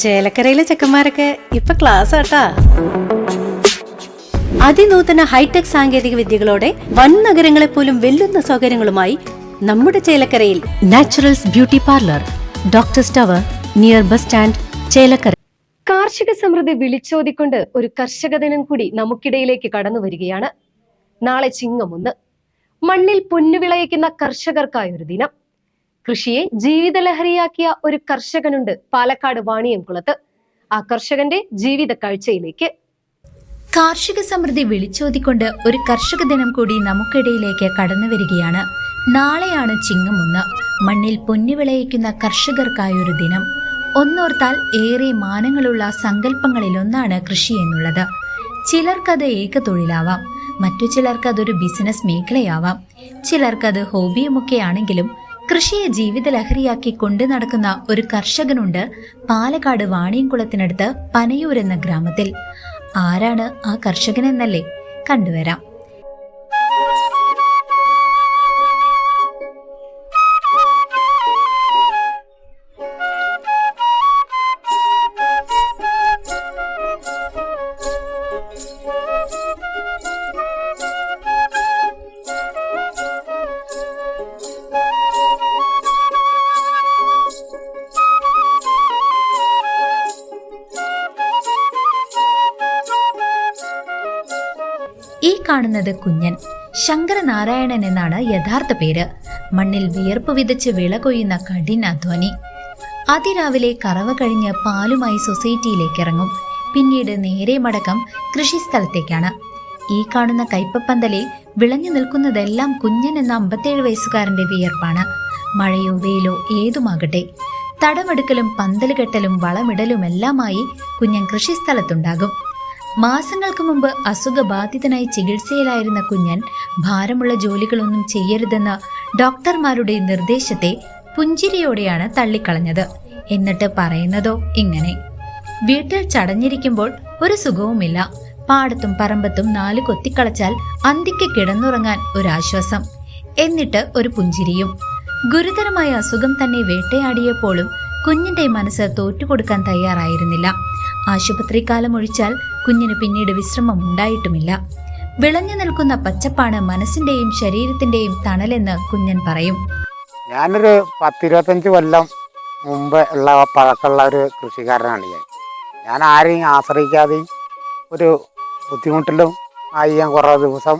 ചേലക്കരയിലെ ചെക്കന്മാരൊക്കെ ഇപ്പൊ ക്ലാസ് ആട്ടാ. അതിനൂതന ഹൈടെക് സാങ്കേതിക വിദ്യകളോടെ വൻ നഗരങ്ങളെ പോലും വെല്ലുന്ന സൗകര്യങ്ങളുമായി നമ്മുടെ ചേലക്കരയിൽ naturals beauty parlour, doctors tower, near bus stand, Chelakkara. കാർഷിക സമൃദ്ധി വിളിച്ചോതിക്കൊണ്ട് ഒരു കർഷക ദിനം കൂടി നമുക്കിടയിലേക്ക് കടന്നു വരികയാണ്. നാളെ ചിങ്ങം 1. മണ്ണിൽ പൊന്നുവിളയിക്കുന്ന കർഷകർക്കായൊരു ദിനം. കൃഷിയെ ജീവിതലഹരിയാക്കിയ ഒരു കർഷകനുണ്ട് പാലക്കാട് വാണിയംകുളത്ത്. ആ കർഷകന്റെ ജീവിത കാഴ്ചയിലേക്ക്. കാർഷിക സമൃദ്ധി വിളിച്ചോതിക്കൊണ്ട് ഒരു കർഷക ദിനം കൂടി നമുക്കിടയിലേക്ക് കടന്നു വരികയാണ്. നാളെയാണ് ചിങ്ങം 1. മണ്ണിൽ പൊന്നുവിളയിക്കുന്ന കർഷകർക്കായൊരു ദിനം. ഒന്നോർത്താൽ ഏറെ മാനങ്ങളുള്ള സങ്കല്പങ്ങളിലൊന്നാണ് കൃഷി എന്നുള്ളത്. ചിലർക്കത് ഏക തൊഴിലാവാം, മറ്റു ചിലർക്ക് അതൊരു ബിസിനസ് മേഖലയാവാം, ചിലർക്കത് ഹോബിയുമൊക്കെയാണെങ്കിലും കൃഷിയെ ജീവിത ലഹരിയാക്കി കൊണ്ടു നടക്കുന്ന ഒരു കർഷകനുണ്ട് പാലക്കാട് വാണിയംകുളത്തിനടുത്ത് പനയൂർ എന്ന ഗ്രാമത്തിൽ. ആരാണ് ആ കർഷകനെന്നല്ലേ കണ്ടുവരാം. ഈ കാണുന്നത് കുഞ്ഞൻ. ശങ്കരനാരായണൻ എന്നാണ് യഥാർത്ഥ പേര്. മണ്ണിൽ വിയർപ്പ് വിതച്ച് വിള കൊയ്യുന്ന കഠിനാധ്വാനി. അതിരാവിലെ കറവ കഴിഞ്ഞ് പാലുമായി സൊസൈറ്റിയിലേക്ക് ഇറങ്ങും. പിന്നീട് നേരെ മടക്കം കൃഷിസ്ഥലത്തേക്കാണ്. ഈ കാണുന്ന കയ്പപ്പന്തലിൽ വിളഞ്ഞു നിൽക്കുന്നതെല്ലാം കുഞ്ഞൻ എന്ന 57 വയസ്സുകാരന്റെ വിയർപ്പാണ്. മഴയോ വെയിലോ ഏതുമാകട്ടെ, തടമെടുക്കലും പന്തലുകെട്ടലും വളമിടലുമെല്ലാമായി കുഞ്ഞൻ കൃഷിസ്ഥലത്തുണ്ടാകും. മാസങ്ങൾക്ക് മുമ്പ് അസുഖബാധിതനായി ചികിത്സയിലായിരുന്ന കുഞ്ഞൻ ഭാരമുള്ള ജോലികളൊന്നും ചെയ്യരുതെന്ന ഡോക്ടർമാരുടെ നിർദ്ദേശത്തെ പുഞ്ചിരിയോടെയാണ് തള്ളിക്കളഞ്ഞത്. എന്നിട്ട് പറയുന്നതോ ഇങ്ങനെ: വീട്ടിൽ ചടഞ്ഞിരിക്കുമ്പോൾ ഒരു സുഖവുമില്ല. പാടത്തും പറമ്പത്തും 4 കൊത്തിക്കളച്ചാൽ അന്തിക്ക് കിടന്നുറങ്ങാൻ ഒരാശ്വാസം. എന്നിട്ട് ഒരു പുഞ്ചിരിയും. ഗുരുതരമായ അസുഖം തന്നെ വേട്ടയാടിയപ്പോഴും കുഞ്ഞിന്റെ മനസ്സ് തോറ്റുകൊടുക്കാൻ തയ്യാറായിരുന്നില്ല. ആശുപത്രി കാലം ഒഴിച്ചാൽ കുഞ്ഞിന് പിന്നീട് വിശ്രമം ഉണ്ടായിട്ടുമില്ല. വിളഞ്ഞു നിൽക്കുന്ന പച്ചപ്പാണ് മനസ്സിന്റെയും ശരീരത്തിന്റെയും തണലെന്ന് കുഞ്ഞൻ പറയും. ഞാനൊരു 10-25 കൊല്ലം മുമ്പ് ഉള്ള പഴക്കമുള്ള ഒരു കൃഷിക്കാരനാണ് ഞാൻ ആരെയും ആശ്രയിക്കാതെയും ഒരു ബുദ്ധിമുട്ടിലും ആയി ഞാൻ കുറേ ദിവസം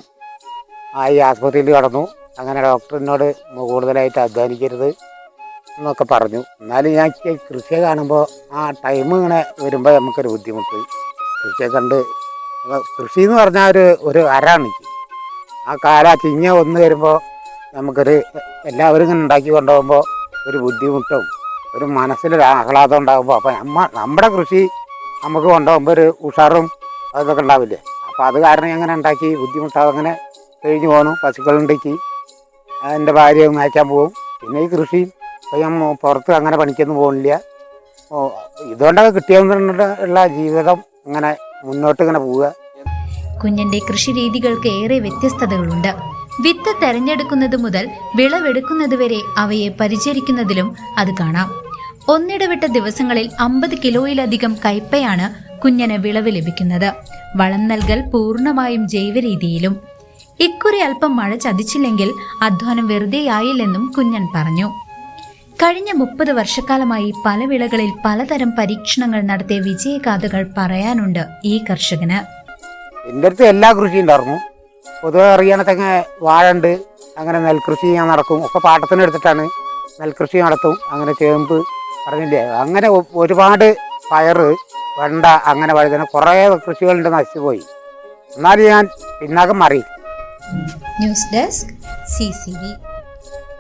ആയി ആശുപത്രിയിൽ കിടന്നു. അങ്ങനെ ഡോക്ടറിനോട് കൂടുതലായിട്ട് അധ്വാനിക്കരുത് എന്നൊക്കെ പറഞ്ഞു. എന്നാലും ഞാൻ കൃഷിയെ കാണുമ്പോൾ ആ ടൈം ഇങ്ങനെ വരുമ്പോൾ നമുക്കൊരു ബുദ്ധിമുട്ട്. കൃഷിയെ കണ്ട് കൃഷി എന്ന് പറഞ്ഞാൽ ഒരു അരാണ്. ആ കാല ചിങ്ങ 1 വരുമ്പോൾ നമുക്കൊരു എല്ലാവരും ഇങ്ങനെ ഉണ്ടാക്കി കൊണ്ടുപോകുമ്പോൾ ഒരു ബുദ്ധിമുട്ടും ഒരു മനസ്സിലൊരു ആഹ്ലാദം ഉണ്ടാകുമ്പോൾ അപ്പോൾ നമ്മുടെ കൃഷി നമുക്ക് കൊണ്ടുപോകുമ്പോൾ ഒരു ഉഷാറും അതൊക്കെ ഉണ്ടാവില്ലേ. അപ്പോൾ അത് കാരണം എങ്ങനെ ഉണ്ടാക്കി ബുദ്ധിമുട്ടാവും. അങ്ങനെ കഴിഞ്ഞു പോകുന്നു. പശുക്കളുണ്ടാക്കി എൻ്റെ ഭാര്യ നയിക്കാൻ പോകും. പിന്നെ ഈ കൃഷി ഞാൻ പുറത്ത് അങ്ങനെ പണിക്കൊന്നും പോകുന്നില്ല. ഇതുകൊണ്ടൊക്കെ കിട്ടിയുള്ള ജീവിതം ഇങ്ങനെ മുന്നോട്ട് ഇങ്ങനെ പോവുക. കുഞ്ഞന്റെ കൃഷി രീതികൾക്ക് ഏറെ വ്യത്യസ്തതകളുണ്ട്. വിത്ത് തെരഞ്ഞെടുക്കുന്നത് മുതൽ വിളവെടുക്കുന്നത് വരെ അവയെ പരിചരിക്കുന്നതിലും അത് കാണാം. ഒന്നിടവിട്ട ദിവസങ്ങളിൽ 50 കിലോയിലധികം കയ്പയാണ് കുഞ്ഞന് വിളവ് ലഭിക്കുന്നത്. വളം നൽകൽ പൂർണ്ണമായും ജൈവരീതിയിലും. ഇക്കുറി അല്പം മഴ ചതിച്ചില്ലെങ്കിൽ അധ്വാനം വെറുതെയായില്ലെന്നും കുഞ്ഞൻ പറഞ്ഞു. കഴിഞ്ഞ 30 വർഷക്കാലമായി പല വിളകളിൽ പലതരം പരീക്ഷണങ്ങൾ നടത്തിയ വിജയഗാഥകൾ പറയാനുണ്ട് ഈ കർഷകന്. എൻ്റെ അടുത്ത് എല്ലാ കൃഷിയും ഉണ്ടായിരുന്നു. പൊതുവെ അറിയാനത്തെങ്ങ വാഴ ഉണ്ട്, അങ്ങനെ നെൽകൃഷി ഞാൻ നടക്കും. ഒക്കെ പാട്ടത്തിനെടുത്തിട്ടാണ് നെൽകൃഷി നടത്തും. അങ്ങനെ ചേമ്പ് പറഞ്ഞില്ലേ, അങ്ങനെ ഒരുപാട് പയറ്, വെണ്ട, അങ്ങനെ വഴുതന കുറേ കൃഷികളുണ്ട്, നശിച്ചുപോയി. എന്നാലും ഞാൻ പിന്നാക്കം മാറി. News desk CCV.